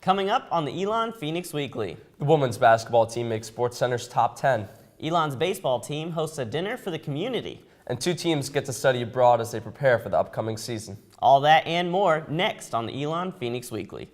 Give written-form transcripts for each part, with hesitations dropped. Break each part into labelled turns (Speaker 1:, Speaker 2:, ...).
Speaker 1: Coming up on the Elon Phoenix Weekly.
Speaker 2: The women's basketball team makes SportsCenter's top 10.
Speaker 1: Elon's baseball team hosts a dinner for the community.
Speaker 2: And two teams get to study abroad as they prepare for the upcoming season.
Speaker 1: All that and more next on the Elon Phoenix Weekly.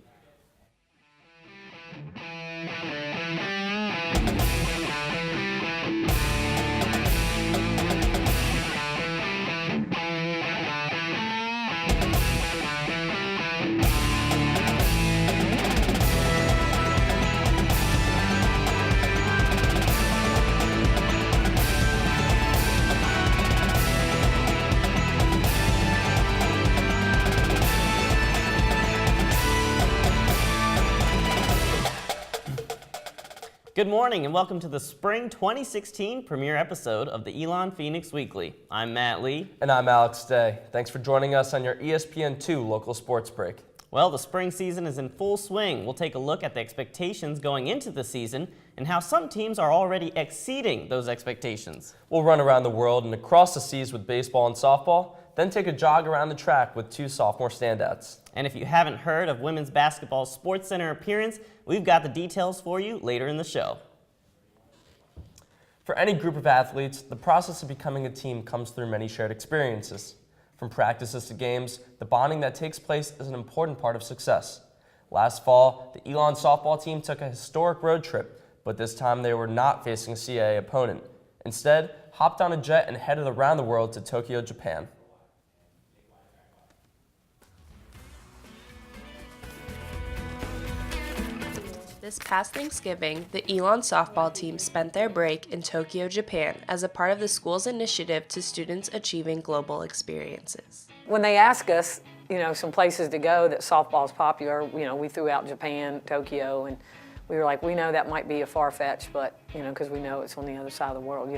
Speaker 1: Good morning and welcome to the Spring 2016 premiere episode of the Elon Phoenix Weekly. I'm Matt Lee.
Speaker 2: And I'm Alex Day. Thanks for joining us on your ESPN2 local sports break.
Speaker 1: Well, the spring season is in full swing. We'll take a look at the expectations going into the season and how some teams are already exceeding those expectations.
Speaker 2: We'll run around the world and across the seas with baseball and softball, then take a jog around the track with two sophomore standouts.
Speaker 1: And if you haven't heard of women's basketball's SportsCenter appearance, we've got the details for you later in the show.
Speaker 2: For any group of athletes, the process of becoming a team comes through many shared experiences. From practices to games, the bonding that takes place is an important part of success. Last fall, the Elon softball team took a historic road trip, but this time they were not facing a CAA opponent. Instead, hopped on a jet and headed around the world to Tokyo, Japan.
Speaker 3: This past Thanksgiving, the Elon softball team spent their break in Tokyo, Japan as a part of the school's initiative to students achieving global experiences.
Speaker 4: When they ask us, some places to go that softball's popular, we threw out Japan, Tokyo, and we were like, we know that might be a far-fetched, but, because we know it's on the other side of the world,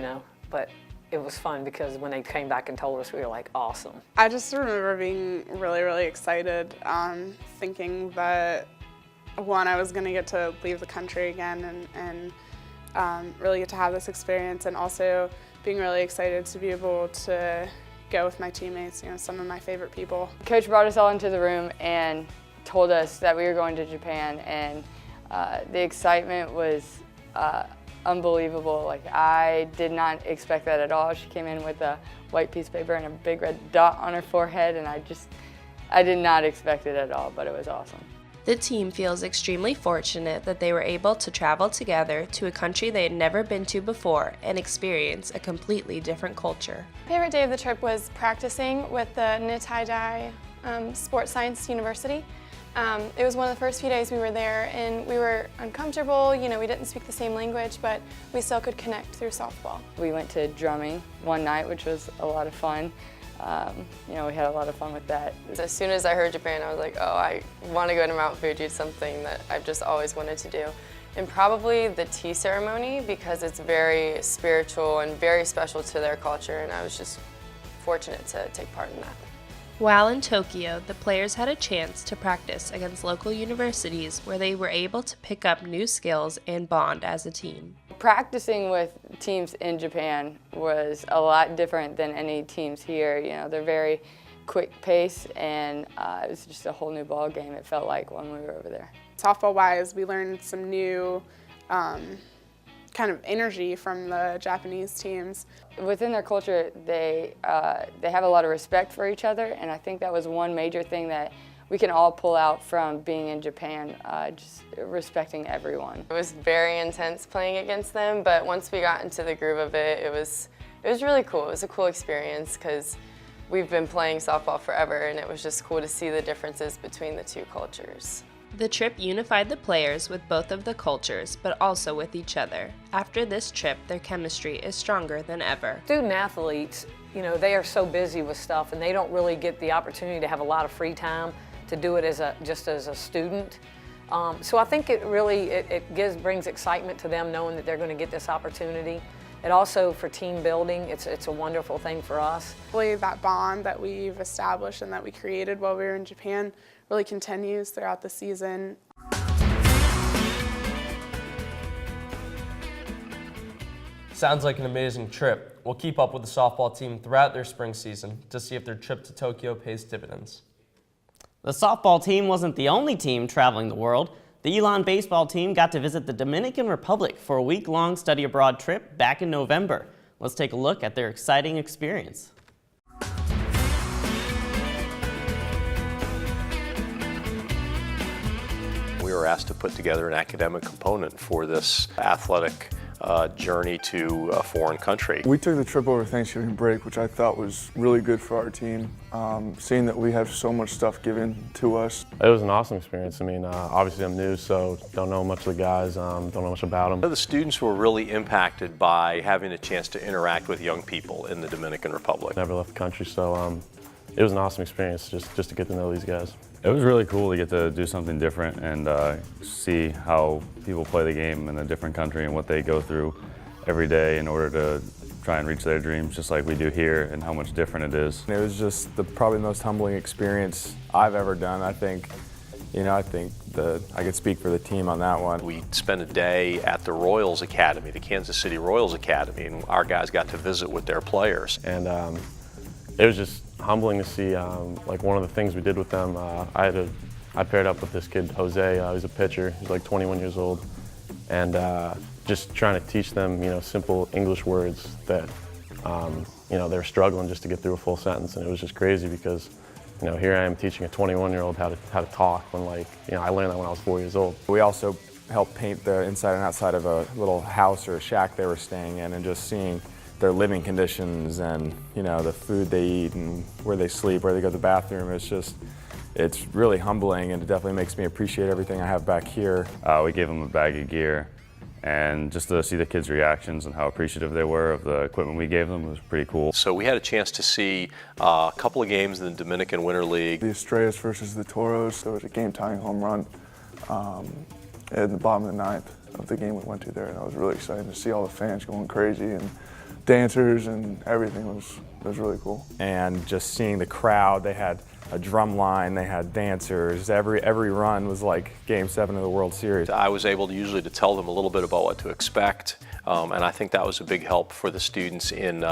Speaker 4: But it was fun because when they came back and told us, we were like, awesome.
Speaker 5: I just remember being really, really excited, thinking that one, I was going to get to leave the country again and really get to have this experience, and also being really excited to be able to go with my teammates, some of my favorite people.
Speaker 6: Coach brought us all into the room and told us that we were going to Japan, and the excitement was unbelievable. I did not expect that at all. She came in with a white piece of paper and a big red dot on her forehead, and I did not expect it at all, but it was awesome.
Speaker 3: The team feels extremely fortunate that they were able to travel together to a country they had never been to before and experience a completely different culture.
Speaker 7: My favorite day of the trip was practicing with the Untitled Sports Science University. It was one of the first few days we were there, and we were uncomfortable. We didn't speak the same language, but we still could connect through softball.
Speaker 6: We went to drumming one night, which was a lot of fun. We had a lot of fun with that.
Speaker 8: As soon as I heard Japan, I was like, oh, I want to go to Mount Fuji. It's something that I've just always wanted to do. And probably the tea ceremony, because it's very spiritual and very special to their culture, and I was just fortunate to take part in that.
Speaker 3: While in Tokyo, the players had a chance to practice against local universities where they were able to pick up new skills and bond as a team.
Speaker 6: Practicing with teams in Japan was a lot different than any teams here. They're very quick pace, and it was just a whole new ball game, it felt like, when we were over there.
Speaker 5: Softball-wise, we learned some new kind of energy from the Japanese teams.
Speaker 6: Within their culture, they have a lot of respect for each other, and I think that was one major thing that we can all pull out from being in Japan, just respecting everyone.
Speaker 8: It was very intense playing against them, but once we got into the groove of it, it was really cool. It was a cool experience because we've been playing softball forever, and it was just cool to see the differences between the two cultures.
Speaker 3: The trip unified the players with both of the cultures, but also with each other. After this trip, their chemistry is stronger than ever.
Speaker 4: Student athletes, they are so busy with stuff, and they don't really get the opportunity to have a lot of free time to do it just as a student. So I think it really brings excitement to them knowing that they're going to get this opportunity. It also, for team building, it's a wonderful thing for us.
Speaker 5: Hopefully that bond that we've established and that we created while we were in Japan really continues throughout the season.
Speaker 2: Sounds like an amazing trip. We'll keep up with the softball team throughout their spring season to see if their trip to Tokyo pays dividends.
Speaker 1: The softball team wasn't the only team traveling the world. The Elon baseball team got to visit the Dominican Republic for a week-long study abroad trip back in November. Let's take a look at their exciting experience.
Speaker 9: We were asked to put together an academic component for this athletic journey to a foreign country.
Speaker 10: We took the trip over Thanksgiving break, which I thought was really good for our team, seeing that we have so much stuff given to us.
Speaker 11: It was an awesome experience. I mean, obviously I'm new, so don't know much of the guys, don't know much about them.
Speaker 9: The students were really impacted by having a chance to interact with young people in the Dominican Republic.
Speaker 11: Never left the country, so it was an awesome experience just to get to know these guys.
Speaker 12: It was really cool to get to do something different and see how people play the game in a different country and what they go through every day in order to try and reach their dreams, just like we do here, and how much different it is.
Speaker 13: It was just probably the most humbling experience I've ever done. I think I could speak for the team on that one.
Speaker 9: We spent a day at the Royals Academy, the Kansas City Royals Academy, and our guys got to visit with their players.
Speaker 11: And it was just humbling to see. Like one of the things we did with them, I paired up with this kid Jose. He's a pitcher. He's like 21 years old, and just trying to teach them, simple English words that, they're struggling just to get through a full sentence. And it was just crazy because, here I am teaching a 21-year-old how to talk when, I learned that when I was 4 years old.
Speaker 13: We also helped paint the inside and outside of a little house or a shack they were staying in, and just seeing their living conditions and the food they eat and where they sleep, where they go to the bathroom. It's really humbling, and it definitely makes me appreciate everything I have back here.
Speaker 12: We gave them a bag of gear, and just to see the kids' reactions and how appreciative they were of the equipment we gave them was pretty cool.
Speaker 9: So we had a chance to see a couple of games in the Dominican Winter League.
Speaker 10: The Estrellas versus the Toros, there was a game-tying home run at the bottom of the ninth of the game we went to there, and I was really excited to see all the fans going crazy and dancers and everything was really cool.
Speaker 13: And just seeing the crowd, they had a drum line, they had dancers. Every run was like Game 7 of the World Series.
Speaker 9: I was able to tell them a little bit about what to expect, and I think that was a big help for the students in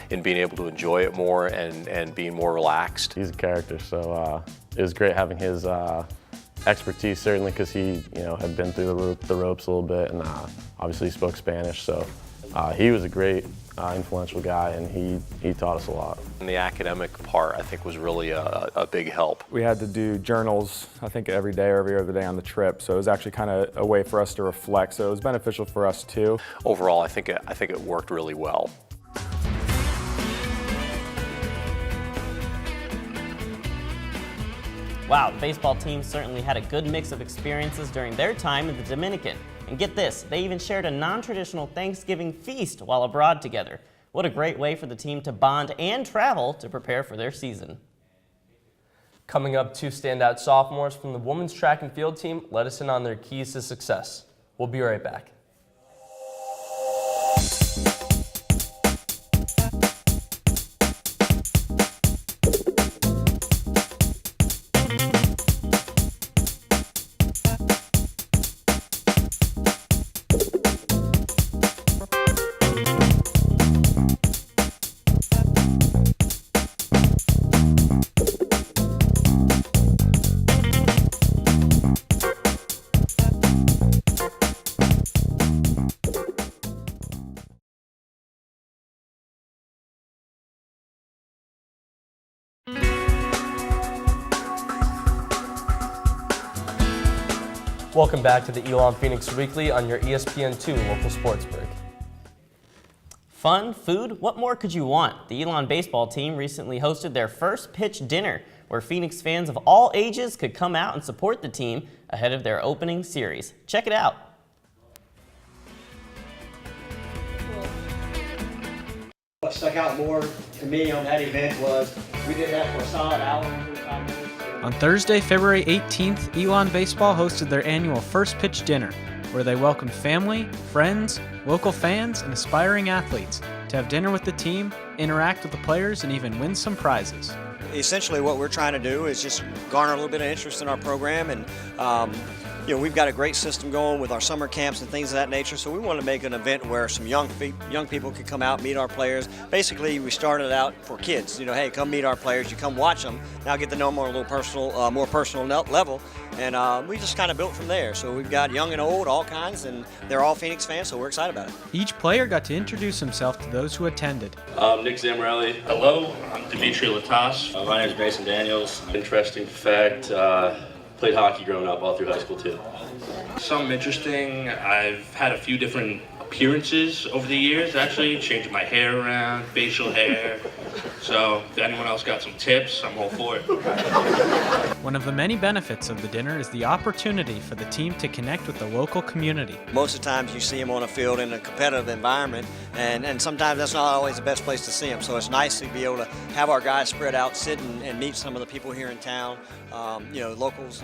Speaker 9: being able to enjoy it more and being more relaxed.
Speaker 11: He's a character, so it was great having his expertise, certainly because he had been through the ropes a little bit, and obviously he spoke Spanish, so he was a great influential guy, and he taught us a lot.
Speaker 9: And the academic part, I think, was really a big help.
Speaker 13: We had to do journals, I think, every day or every other day on the trip, so it was actually kind of a way for us to reflect, so it was beneficial for us too.
Speaker 9: Overall, I think it worked really well.
Speaker 1: Wow, the baseball team certainly had a good mix of experiences during their time in the Dominican. And get this, they even shared a non-traditional Thanksgiving feast while abroad together. What a great way for the team to bond and travel to prepare for their season.
Speaker 2: Coming up, two standout sophomores from the women's track and field team let us in on their keys to success. We'll be right back. Welcome back to the Elon Phoenix Weekly on your ESPN2 local sports break.
Speaker 1: Fun, food, what more could you want? The Elon baseball team recently hosted their first pitch dinner, where Phoenix fans of all ages could come out and support the team ahead of their opening series. Check it out.
Speaker 14: What stuck out more to me on that event was we did that for a solid hour and 45 minutes.
Speaker 15: On Thursday, February 18th, Elon Baseball hosted their annual First Pitch Dinner, where they welcomed family, friends, local fans, and aspiring athletes to have dinner with the team, interact with the players, and even win some prizes.
Speaker 16: Essentially what we're trying to do is just garner a little bit of interest in our program and
Speaker 14: we've got a great system going with our summer camps and things of that nature, so we want to make an event where some young people can come out, meet our players. Basically, we started out for kids. Hey, come meet our players. You come watch them. Now get to know them on a little more personal level, and we just kind of built from there. So we've got young and old, all kinds, and they're all Phoenix fans, so we're excited about it.
Speaker 15: Each player got to introduce himself to those who attended.
Speaker 16: Nick Zamorelli. Hello, I'm Dimitri Latas. My name is Mason Daniels. Interesting fact, played hockey growing up all through high school too. Something interesting, I've had a few different appearances over the years, actually, changing my hair around, facial hair. So if anyone else got some tips, I'm all for it.
Speaker 15: One of the many benefits of the dinner is the opportunity for the team to connect with the local community.
Speaker 14: Most of the times you see them on a field in a competitive environment, and sometimes that's not always the best place to see them. So it's nice to be able to have our guys spread out, sit and meet some of the people here in town, locals,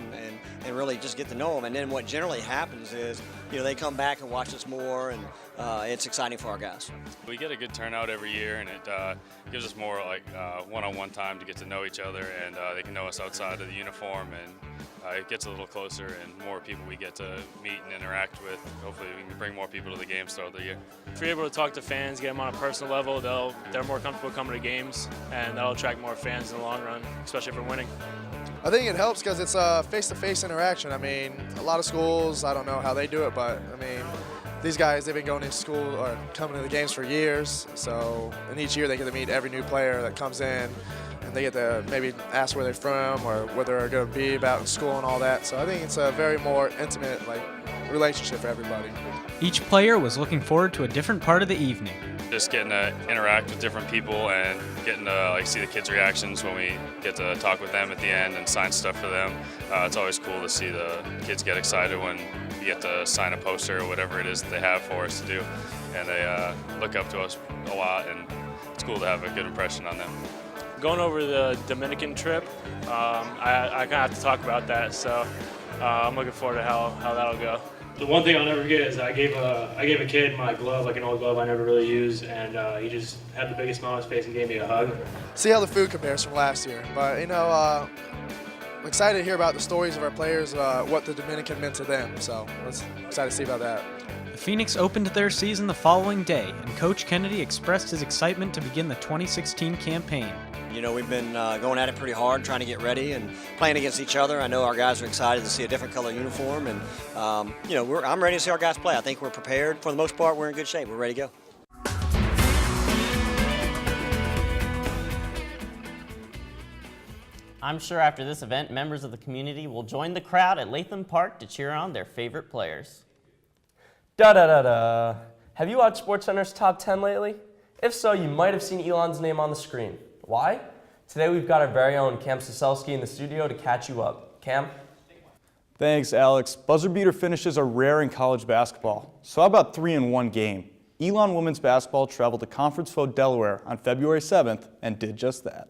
Speaker 14: and really just get to know them. And then what generally happens is, they come back and watch us more, and it's exciting for our guys.
Speaker 17: We get a good turnout every year, and it gives us more one-on-one time to get to know each other, and they can know us outside of the uniform, and it gets a little closer and more people we get to meet and interact with. Hopefully we can bring more people to the games throughout the year.
Speaker 18: If you're able to talk to fans, get them on a personal level, they're more comfortable coming to games, and that'll attract more fans in the long run, especially if we're winning.
Speaker 19: I think it helps because it's a face-to-face interaction. I mean, a lot of schools, I don't know how they do it, but I mean, these guys, they've been going to school or coming to the games for years. And each year they get to meet every new player that comes in, and they get to maybe ask where they're from or where they're going to be about in school and all that. So I think it's a very more intimate relationship for everybody.
Speaker 15: Each player was looking forward to a different part of the evening.
Speaker 17: Just getting to interact with different people and getting to see the kids' reactions when we get to talk with them at the end and sign stuff for them. It's always cool to see the kids get excited when you get to sign a poster or whatever it is that they have for us to do. And they look up to us a lot, and it's cool to have a good impression on them.
Speaker 18: Going over the Dominican trip, I kind of have to talk about that, so I'm looking forward to how that'll go. The one thing I'll never forget is I gave a kid my glove, like an old glove I never really used, and he just had the biggest smile on his face and gave me a hug.
Speaker 19: See how the food compares from last year. But, I'm excited to hear about the stories of our players, what the Dominican meant to them. So I'm excited to see about that.
Speaker 15: The Phoenix opened their season the following day, and Coach Kennedy expressed his excitement to begin the 2016 campaign.
Speaker 14: We've been going at it pretty hard, trying to get ready and playing against each other. I know our guys are excited to see a different color uniform, and I'm ready to see our guys play. I think we're prepared. For the most part, we're in good shape. We're ready to go.
Speaker 1: I'm sure after this event, members of the community will join the crowd at Latham Park to cheer on their favorite players.
Speaker 2: Da-da-da-da. Have you watched SportsCenter's Top 10 lately? If so, you might have seen Elon's name on the screen. Why? Today we've got our very own Cam Soselski in the studio to catch you up. Cam?
Speaker 20: Thanks, Alex. Buzzer beater finishes are rare in college basketball. So how about 3 in one game? Elon women's basketball traveled to Conference Foe, Delaware on February 7th and did just that.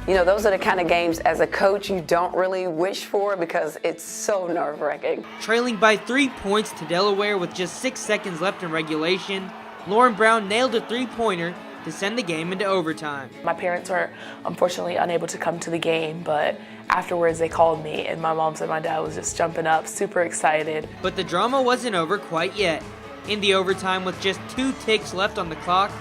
Speaker 4: Those are the kind of games as a coach you don't really wish for because it's so nerve-wracking.
Speaker 21: Trailing by 3 points to Delaware with just 6 seconds left in regulation, Lauren Brown nailed a three-pointer to send the game into overtime.
Speaker 22: My parents were unfortunately unable to come to the game, but afterwards they called me and my mom said my dad was just jumping up, super excited.
Speaker 21: But the drama wasn't over quite yet. In the overtime with just 2 ticks left on the clock,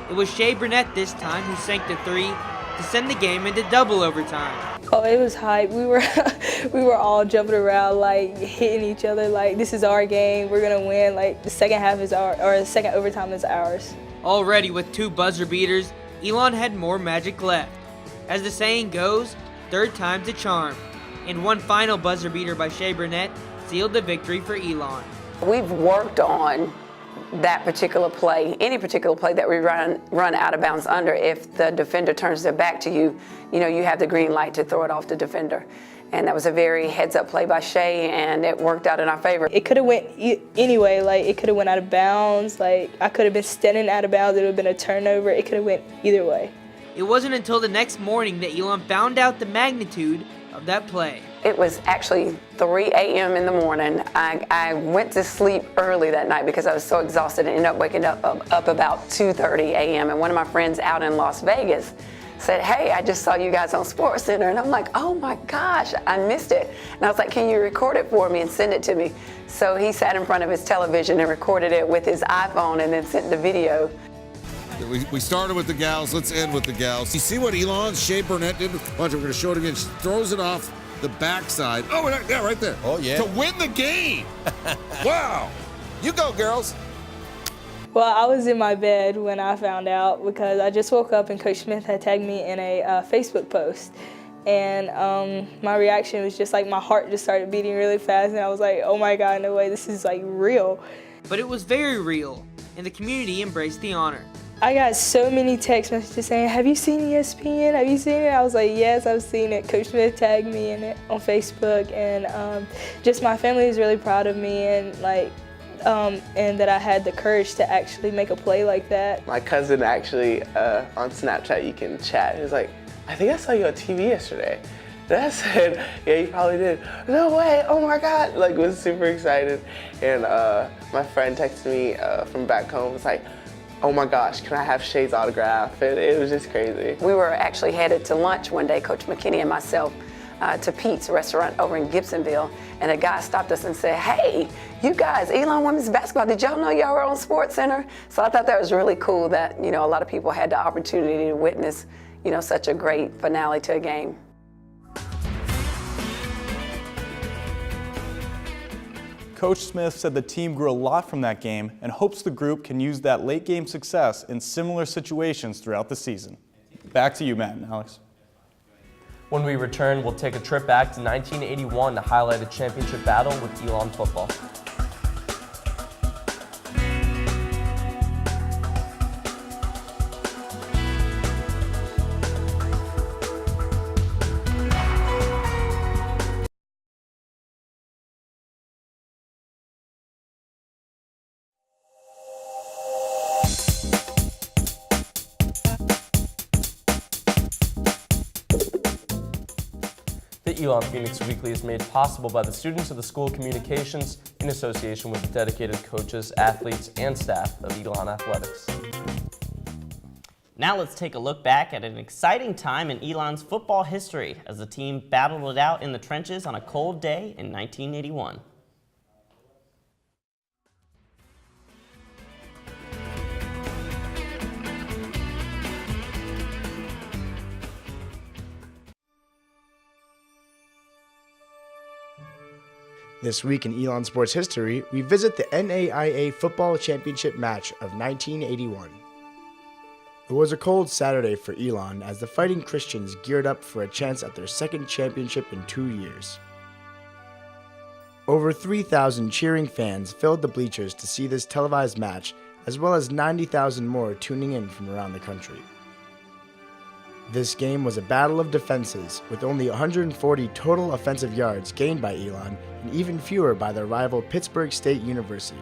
Speaker 21: it was Shea Burnett this time who sank the three to send the game into double overtime.
Speaker 23: Oh, it was hype. We were all jumping around, hitting each other, this is our game, we're gonna win, the second half is the second overtime is ours.
Speaker 21: Already with 2 buzzer beaters, Elon had more magic left. As the saying goes, third time's a charm. And one final buzzer beater by Shea Burnett sealed the victory for Elon.
Speaker 4: We've worked on that particular play, any particular play that we run out of bounds under. If the defender turns their back to you, you have the green light to throw it off the defender. And that was a very heads-up play by Shea, and it worked out in our favor.
Speaker 23: It could have went anyway, it could have went out of bounds, I could have been standing out of bounds, it would have been a turnover, it could have went either way.
Speaker 21: It wasn't until the next morning that Elon found out the magnitude of that play.
Speaker 4: It was actually 3 a.m. in the morning. I went to sleep early that night because I was so exhausted and ended up waking up about 2:30 a.m. And one of my friends out in Las Vegas
Speaker 6: said, hey, I just saw you guys on SportsCenter. And I'm like, oh my gosh, I missed it. And I was like, can you record it for me and send it to me? So he sat in front of his television and recorded it with his iPhone and then sent the video.
Speaker 7: We started with the gals, let's end with the gals. You see what Elon, Shea Burnett did? Watch, we're going to show it again. She throws it off the backside. Oh, yeah, right there.
Speaker 8: Oh, yeah.
Speaker 7: To win the game. Wow. You go, girls.
Speaker 23: Well, I was in my bed when I found out because I just woke up and Coach Smith had tagged me in a Facebook post. And my reaction was just like my heart just started beating really fast and I was like, oh my God, no way, this is like real.
Speaker 21: But it was very real, and the community embraced the honor.
Speaker 23: I got so many text messages saying, have you seen ESPN? Have you seen it? I was like, yes, I've seen it. Coach Smith tagged me in it on Facebook, and just my family is really proud of me, and and that I had the courage to actually make a play like that.
Speaker 24: My cousin actually, on Snapchat, you can chat. He was like, I think I saw you on TV yesterday. And I said, yeah, you probably did. No way, oh my God. Like, was super excited. And my friend texted me from back home, was like, oh my gosh, can I have Shay's autograph? And it was just crazy.
Speaker 6: We were actually headed to lunch one day, Coach McKinney and myself, to Pete's restaurant over in Gibsonville. And a guy stopped us and said, hey, you guys, Elon Women's Basketball, did y'all know y'all were on SportsCenter? So I thought that was really cool that, a lot of people had the opportunity to witness, such a great finale to a game.
Speaker 20: Coach Smith said the team grew a lot from that game and hopes the group can use that late game success in similar situations throughout the season. Back to you, Matt and Alex.
Speaker 2: When we return, we'll take a trip back to 1981 to highlight a championship battle with Elon football. The Elon Phoenix Weekly is made possible by the students of the School of Communications in association with the dedicated coaches, athletes, and staff of Elon Athletics.
Speaker 1: Now let's take a look back at an exciting time in Elon's football history as the team battled it out in the trenches on a cold day in 1981.
Speaker 25: This week in Elon sports history, we visit the NAIA Football Championship match of 1981. It was a cold Saturday for Elon as the Fighting Christians geared up for a chance at their second championship in 2 years. Over 3,000 cheering fans filled the bleachers to see this televised match, as well as 90,000 more tuning in from around the country. This game was a battle of defenses, with only 140 total offensive yards gained by Elon and even fewer by their rival Pittsburgh State University.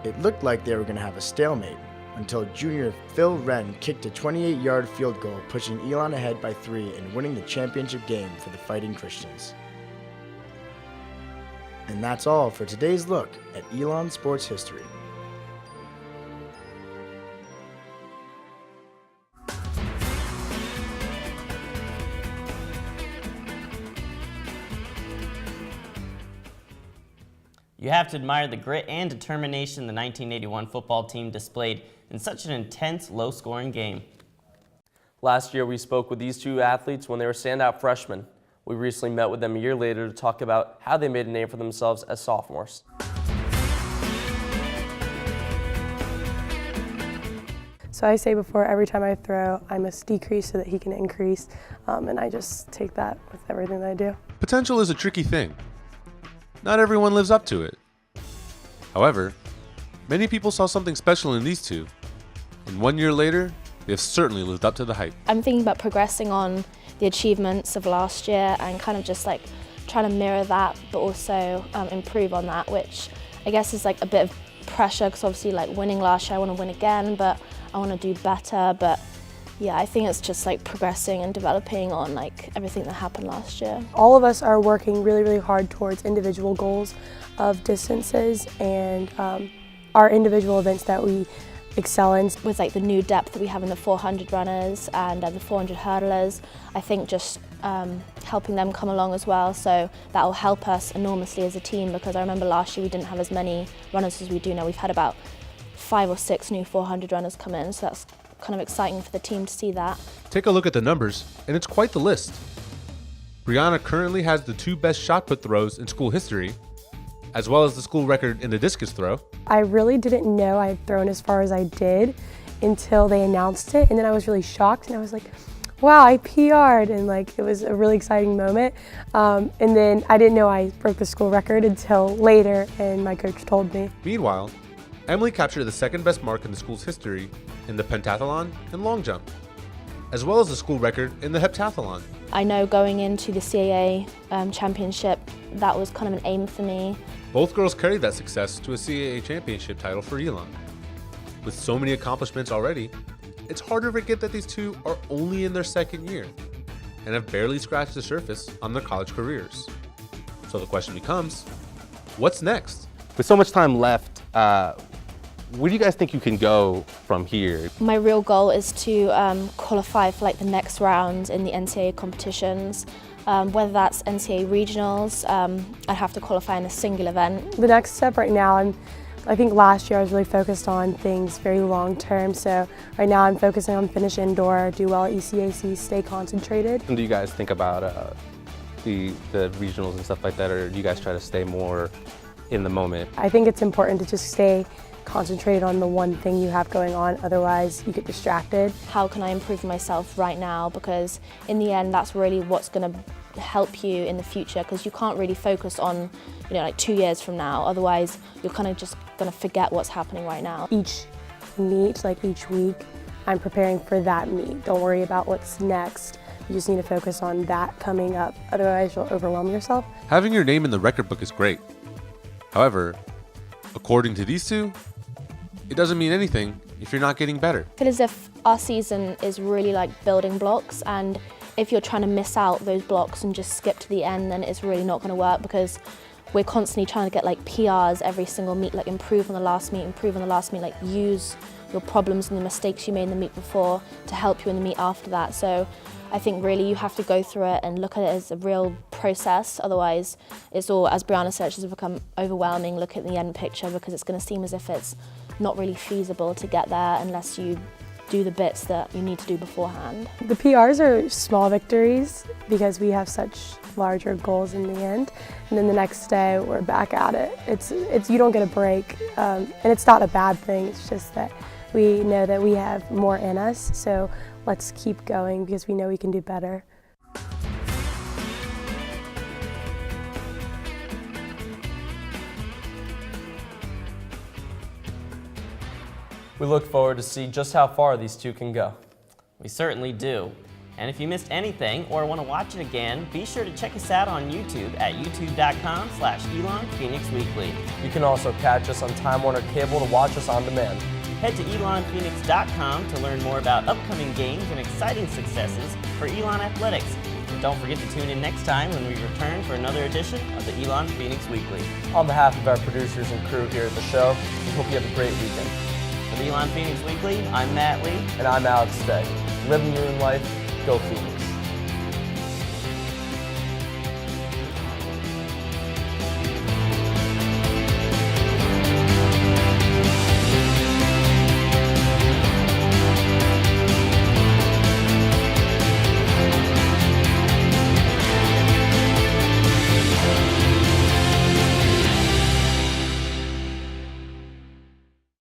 Speaker 25: It looked like they were going to have a stalemate until junior Phil Wren kicked a 28-yard field goal, pushing Elon ahead by 3 and winning the championship game for the Fighting Christians. And that's all for today's look at Elon sports history.
Speaker 1: You have to admire the grit and determination the 1981 football team displayed in such an intense, low-scoring game.
Speaker 2: Last year, we spoke with these two athletes when they were standout freshmen. We recently met with them a year later to talk about how they made a name for themselves as sophomores.
Speaker 26: So I say before every time I throw, I must decrease so that he can increase, and I just take that with everything that I do.
Speaker 27: Potential is a tricky thing. Not everyone lives up to it. However, many people saw something special in these two, and 1 year later, they have certainly lived up to the hype.
Speaker 28: I'm thinking about progressing on the achievements of last year and kind of just like trying to mirror that, but also improve on that, which I guess is like a bit of pressure because obviously like winning last year, I want to win again, but I want to do better. But yeah, I think it's just like progressing and developing on like everything that happened last year.
Speaker 26: All of us are working really, really hard towards individual goals of distances, and our individual events that we excel in.
Speaker 28: With like the new depth that we have in the 400 runners and the 400 hurdlers, I think just helping them come along as well, so that will help us enormously as a team, because I remember last year we didn't have as many runners as we do now. We've had about 5 or 6 new 400 runners come in, so that's kind of exciting for the team to see that.
Speaker 27: Take a look at the numbers, and it's quite the list. Brianna currently has the 2 best shot put throws in school history, as well as the school record in the discus throw.
Speaker 26: I really didn't know I had thrown as far as I did until they announced it, and then I was really shocked, and I was like, wow, I PR'd, and like it was a really exciting moment. And then I didn't know I broke the school record until later, and my coach told me.
Speaker 27: Meanwhile, Emily captured the 2nd best mark in the school's history in the pentathlon and long jump, as well as the school record in the heptathlon.
Speaker 28: I know going into the CAA championship, that was kind of an aim for me.
Speaker 27: Both girls carried that success to a CAA championship title for Elon. With so many accomplishments already, it's hard to forget that these two are only in their 2nd year and have barely scratched the surface on their college careers. So the question becomes, what's next?
Speaker 3: With so much time left, where do you guys think you can go from here?
Speaker 28: My real goal is to qualify for like the next round in the NCAA competitions. Whether that's NCAA regionals, I'd have to qualify in a single event.
Speaker 26: The next step right now, I think last year I was really focused on things very long term, so right now I'm focusing on finish indoor, do well at ECAC, stay concentrated.
Speaker 3: And do you guys think about the regionals and stuff like that, or do you guys try to stay more in the moment?
Speaker 26: I think it's important to just stay concentrated on the one thing you have going on, otherwise you get distracted.
Speaker 28: How can I improve myself right now? Because in the end, that's really what's going to help you in the future, because you can't really focus on, like 2 years from now, otherwise you're kind of just going to forget what's happening right now.
Speaker 26: Each meet, like each week, I'm preparing for that meet. Don't worry about what's next. You just need to focus on that coming up, otherwise you'll overwhelm yourself.
Speaker 27: Having your name in the record book is great. However, according to these two, it doesn't mean anything if you're not getting better.
Speaker 28: I feel as if our season is really like building blocks, and if you're trying to miss out those blocks and just skip to the end, then it's really not going to work, because we're constantly trying to get like PRs every single meet, like improve on the last meet, like use your problems and the mistakes you made in the meet before to help you in the meet after that. So I think really you have to go through it and look at it as a real process, otherwise it's all, as Brianna said, it's become overwhelming. Look at the end picture, because it's going to seem as if it's not really feasible to get there unless you do the bits that you need to do beforehand.
Speaker 26: The PRs are small victories because we have such larger goals in the end, and then the next day we're back at it. It's you don't get a break, and it's not a bad thing. It's just that we know that we have more in us, so let's keep going because we know we can do better.
Speaker 2: We look forward to see just how far these two can go.
Speaker 1: We certainly do. And if you missed anything or want to watch it again, be sure to check us out on YouTube at youtube.com/Elon Phoenix Weekly.
Speaker 2: You can also catch us on Time Warner Cable to watch us on demand.
Speaker 1: Head to elonphoenix.com to learn more about upcoming games and exciting successes for Elon Athletics. And don't forget to tune in next time when we return for another edition of the Elon Phoenix Weekly.
Speaker 2: On behalf of our producers and crew here at the show, we hope you have a great weekend.
Speaker 1: For the Elon Phoenix Weekly, I'm Matt Lee.
Speaker 2: And I'm Alex Stay. Living your own life, go Phoenix.